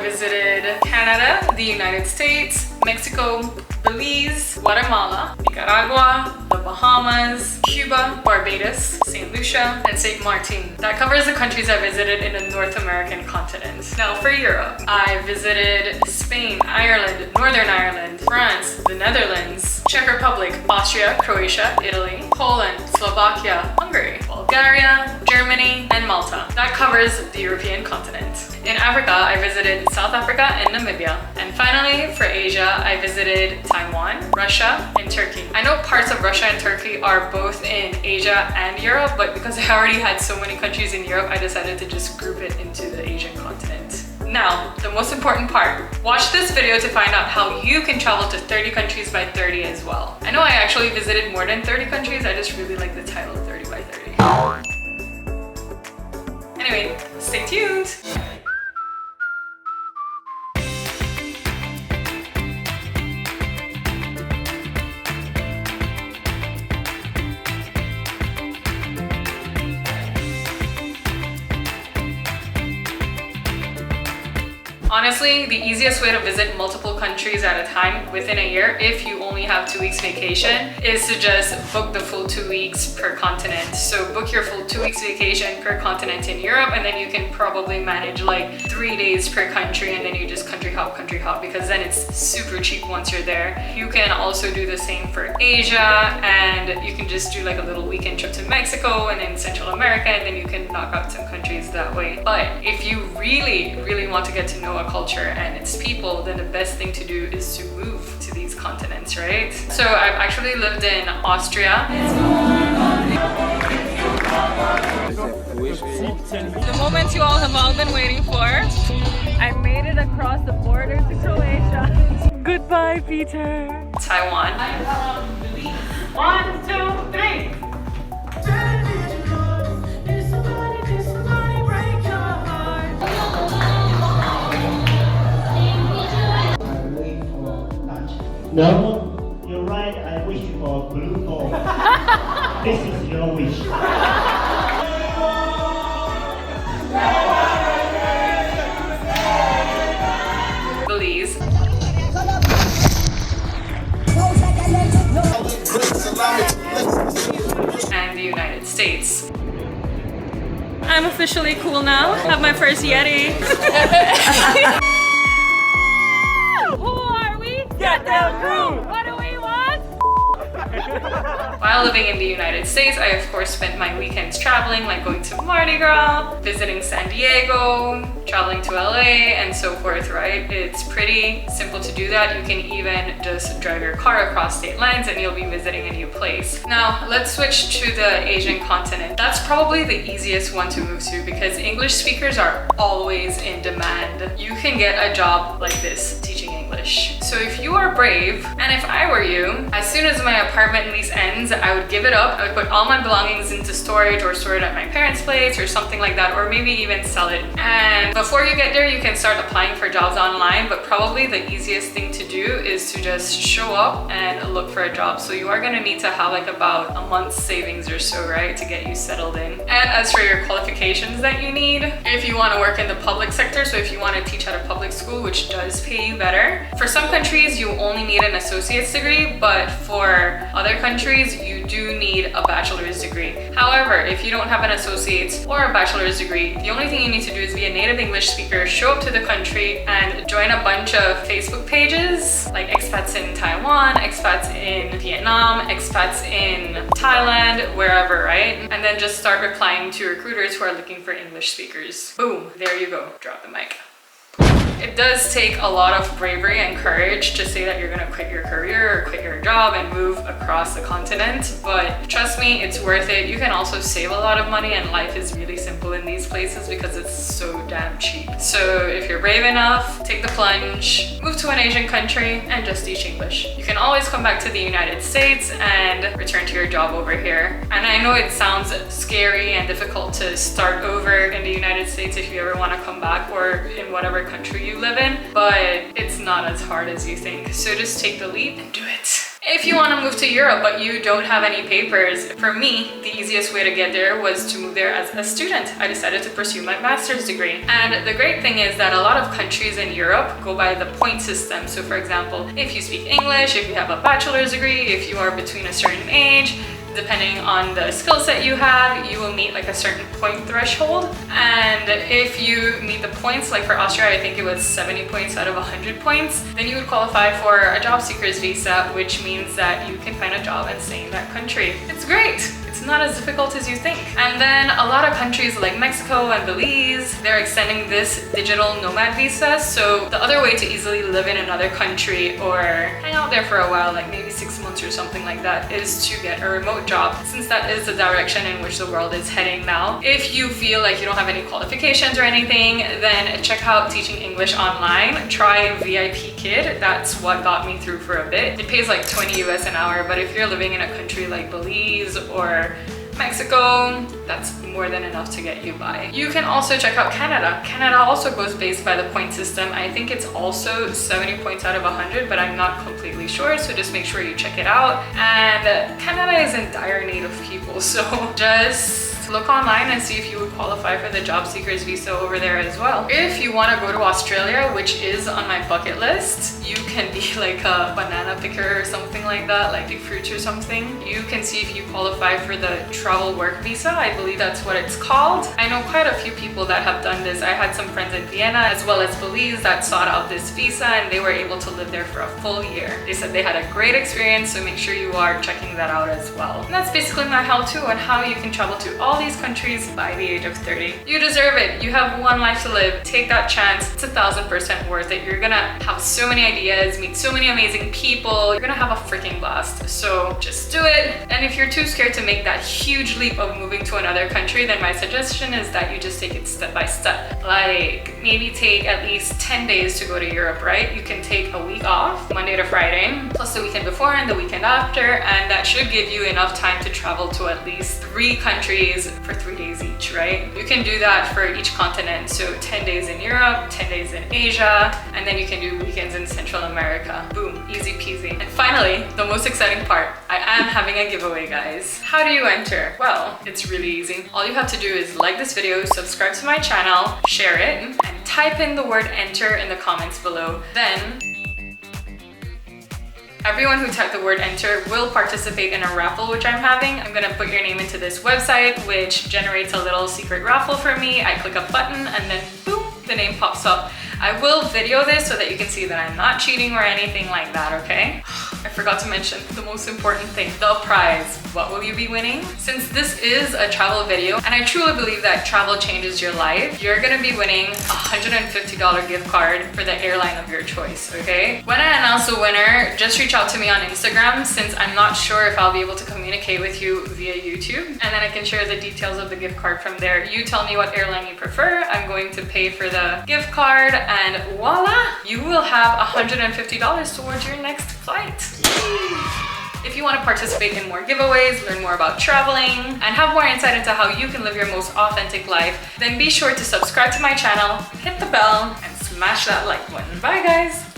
visited Canada, the United States, Mexico, Belize, Guatemala, Nicaragua, the Bahamas, Cuba, Barbados, St. Lucia, and St. Martin. That covers the countries I visited in the North American continent. Now for Europe, I visited Spain, Ireland, Northern Ireland, France, the Netherlands, Czech Republic, Austria, Croatia, Italy, Poland, Slovakia, Hungary, Bulgaria, Germany, and Malta. That covers the European continent. In Africa, I visited South Africa and Namibia. And finally, for Asia, I visited Taiwan, Russia, and Turkey. I know parts of Russia and Turkey are both in Asia and Europe, but because I already had so many countries in Europe, I decided to just group it into the Asian continent. Now, the most important part. Watch this video to find out how you can travel to 30 countries by 30 as well. I know I actually visited more than 30 countries, I just really like the title 30 by 30. Anyway, stay tuned! Honestly, the easiest way to visit multiple countries at a time within a year, if you only have 2 weeks vacation, is to just book the full 2 weeks per continent. So book your full 2 weeks vacation per continent in Europe, and then you can probably manage like 3 days per country, and then you just country hop, because then it's super cheap once you're there. You can also do the same for Asia, and you can just do like a little weekend trip to Mexico and then Central America, and then you can knock out some countries that way. But if you really want to get to know a culture and its people, then the best thing to do is to move to these continents, right? So I've actually lived in Austria. The moment you all have all been waiting for. I made it across the border to Croatia. Goodbye, Peter. Taiwan. 1, 2, 3. No, you're right. I wish for blue ball. This is your wish. Belize. And the United States. I'm officially cool now. I have my first Yeti. Get down, crew! What do we want? While living in the United States, I of course spent my weekends traveling, like going to Mardi Gras, visiting San Diego, traveling to LA, and so forth, right? It's pretty simple to do that. You can even just drive your car across state lines and you'll be visiting a new place. Now, let's switch to the Asian continent. That's probably the easiest one to move to because English speakers are always in demand. You can get a job like this, teaching English. So if you are brave, and if I were you, as soon as my apartment lease ends, I would give it up. I would put all my belongings into storage or store it at my parents' place or something like that, or maybe even sell it. And before you get there, you can start applying for jobs online, but probably the easiest thing to do is to just show up and look for a job. So you are gonna need to have like about a month's savings or so, right, to get you settled in. And as for your qualifications that you need, if you want to work in the public sector, so if you want to teach at a public school, which does pay you better, for some countries you only need an associate's degree, but for other countries you do need a bachelor's degree. However, if you don't have an associate's or a bachelor's degree, the only thing you need to do is be a native English speaker, show up to the country and join a bunch of Facebook pages like expats in Taiwan, expats in Vietnam, expats in Thailand, wherever, right? And then just start replying to recruiters who are looking for English speakers. Boom, there you go, drop the mic. It does take a lot of bravery and courage to say that you're gonna quit your career or quit your job and move across the continent, but trust me, it's worth it. You can also save a lot of money and life is really simple in these places because it's so damn cheap. So if you're brave enough, take the plunge, move to an Asian country and just teach English. You can always come back to the United States and return to your job over here. And I know it sounds scary and difficult to start over in the United States if you ever want to come back, or in whatever country you live in, but it's not as hard as you think. So just take the leap and do it. If you want to move to Europe but you don't have any papers, for me, the easiest way to get there was to move there as a student. I decided to pursue my master's degree. And the great thing is that a lot of countries in Europe go by the point system. So for example, if you speak English, if you have a bachelor's degree, if you are between a certain age, depending on the skill set you have, you will meet like a certain point threshold. And if you meet the points, like for Austria, I think it was 70 points out of 100 points, then you would qualify for a job seeker's visa, which means that you can find a job and stay in that country. It's great. It's not as difficult as you think. And then a lot of countries like Mexico and Belize, they're extending this digital nomad visa. So the other way to easily live in another country or hang out there for a while, like maybe 6 months or something like that, is to get a remote job, since that is the direction in which the world is heading now. If you feel like you don't have any qualifications or anything, then check out Teaching English Online. Try VIP Kid. That's what got me through for a bit. It pays like 20 US an hour, but if you're living in a country like Belize or Mexico, that's more than enough to get you by. You can also check out Canada. Canada also goes based by the point system. I think it's also 70 points out of 100, but I'm not completely sure, so just make sure you check it out. And Canada is in dire need of people, so just look online and see if you would qualify for the job seekers visa over there as well. If you want to go to Australia, which is on my bucket list, you can be like a banana picker or something like that, like pick fruits or something. You can see if you qualify for the travel work visa. I believe that's what it's called. I know quite a few people that have done this. I had some friends in Vienna as well as Belize that sought out this visa and they were able to live there for a full year. They said they had a great experience, so make sure you are checking that out as well. And that's basically my how-to on how you can travel to all these countries by the age of 30. You deserve it. You have one life to live. Take that chance. It's 1000% worth it. You're gonna have so many ideas, meet so many amazing people. You're gonna have a freaking blast. So just do it. And if you're too scared to make that huge leap of moving to another country, then my suggestion is that you just take it step by step. Like maybe take at least 10 days to go to Europe, right? You can take a week off, Monday to Friday, plus the weekend before and the weekend after, and that should give you enough time to travel to at least 3 countries for 3 days each, right? You can do that for each continent. So 10 days in Europe, 10 days in Asia, and then you can do weekends in Central America. Boom, easy peasy. And finally, the most exciting part, I am having a giveaway, guys. How do you enter? Well, it's really easy. All you have to do is like this video, subscribe to my channel, share it, and type in the word enter in the comments below. Then everyone who typed the word enter will participate in a raffle which I'm having. I'm gonna put your name into this website, which generates a little secret raffle for me. I click a button and then boom, the name pops up. I will video this so that you can see that I'm not cheating or anything like that, okay? I forgot to mention the most important thing, the prize. What will you be winning? Since this is a travel video, and I truly believe that travel changes your life, you're gonna be winning a $150 gift card for the airline of your choice, okay? When I announce the winner, just reach out to me on Instagram, since I'm not sure if I'll be able to communicate with you via YouTube, and then I can share the details of the gift card from there. You tell me what airline you prefer, I'm going to pay for the gift card, and voila, you will have $150 towards your next flight. If you want to participate in more giveaways, learn more about traveling, and have more insight into how you can live your most authentic life, then be sure to subscribe to my channel, hit the bell, and smash that like button. Bye guys!